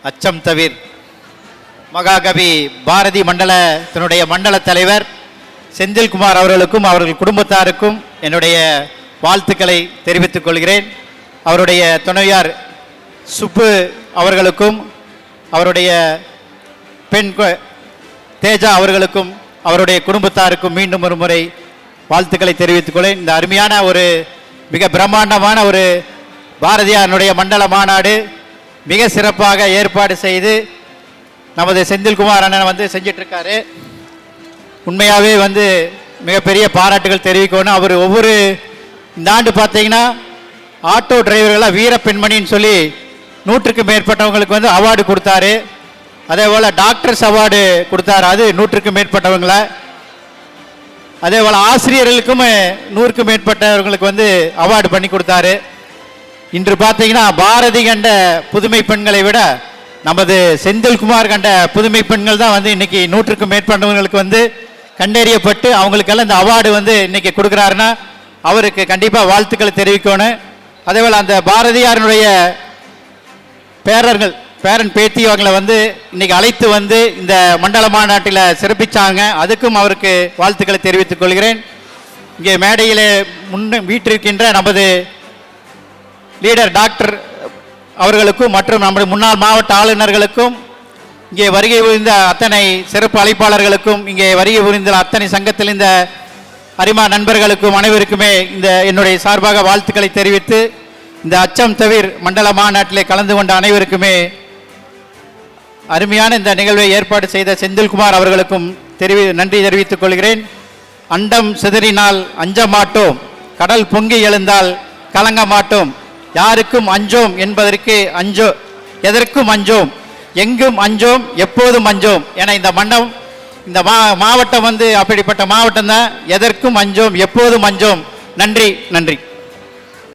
அச்சம் தவிர் மகாகவி பாரதி மண்டலத்தினுடைய மண்டல தலைவர் செந்தில்குமார் அவர்களுக்கும் அவர்கள் குடும்பத்தாருக்கும் என்னுடைய வாழ்த்துக்களை தெரிவித்துக் கொள்கிறேன். அவருடைய துணையார் சுப்பு அவர்களுக்கும் அவருடைய பெண் தேஜா அவர்களுக்கும் அவருடைய குடும்பத்தாருக்கும் மீண்டும் ஒரு முறை வாழ்த்துக்களை தெரிவித்துக் கொள்கிறேன். இந்த அருமையான ஒரு மிக பிரம்மாண்டமான ஒரு பாரதியாருடைய மண்டல மாநாடு மிக சிறப்பாக ஏற்பாடு செய்து நமது செந்தில்குமார் அண்ணன் செஞ்சிட்ருக்காரு. உண்மையாகவே மிகப்பெரிய பாராட்டுகள் தெரிவிக்கணும். அவர் ஒவ்வொரு இந்த ஆண்டு பார்த்தீங்கன்னா ஆட்டோ டிரைவர்களாக வீர பெண்மணின்னு சொல்லி 100க்கும் மேற்பட்டவங்களுக்கு அவார்டு கொடுத்தாரு. அதே போல் டாக்டர்ஸ் அவார்டு கொடுத்தாரு, அது 100க்கும் மேற்பட்டவங்களை. அதே போல் ஆசிரியர்களுக்கும் 100க்கும் மேற்பட்டவர்களுக்கு அவார்டு பண்ணி கொடுத்தாரு. இன்று பார்த்தீங்கன்னா பாரதி கண்ட புதுமை பெண்களை விட நமது செந்தில்குமார் கண்ட புதுமை பெண்கள் தான் இன்னைக்கு 100க்கும் மேற்பட்டவங்களுக்கு கண்டறியப்பட்டு அவங்களுக்கெல்லாம் இந்த அவார்டு இன்னைக்கு கொடுக்குறாருன்னா அவருக்கு கண்டிப்பாக வாழ்த்துக்களை தெரிவிக்கணும். அதே போல் அந்த பாரதியாருடைய பேரன் பேத்தி அவங்களை இன்னைக்கு அழைத்து இந்த மண்டல மாநாட்டில் சிறப்பிச்சாங்க. அதுக்கும் அவருக்கு வாழ்த்துக்களை தெரிவித்துக் கொள்கிறேன். இங்கே மேடையில் வீட்டிருக்கின்ற நமது லீடர் டாக்டர் அவர்களுக்கும் மற்றும் நமது முன்னாள் மாவட்ட ஆளுநர்களுக்கும் இங்கே வருகை புரிந்த அத்தனை சிறப்பு அழைப்பாளர்களுக்கும் இங்கே வருகை புரிந்த அத்தனை சங்கத்தில் இந்த அரிமா நண்பர்களுக்கும் அனைவருக்குமே இந்த என்னுடைய சார்பாக வாழ்த்துக்களை தெரிவித்து இந்த அச்சம் தவிர் மண்டல மாநாட்டிலே கலந்து கொண்ட அனைவருக்குமே அருமையான இந்த நிகழ்வை ஏற்பாடு செய்த செந்தில்குமார் அவர்களுக்கும் நன்றி தெரிவித்துக் கொள்கிறேன். அண்டம் சிதறினால் அஞ்ச மாட்டோம், கடல் பொங்கி எழுந்தால் கலங்க மாட்டோம், யாருக்கும் அஞ்சோம் என்பதற்கு எதற்கும் அஞ்சோம், எங்கும் அஞ்சோம், எப்போதும் அஞ்சோம் என இந்த மாவட்டம் அப்படிப்பட்ட மாவட்டம் தான். எதற்கும் அஞ்சோம், எப்போதும் அஞ்சோம். நன்றி.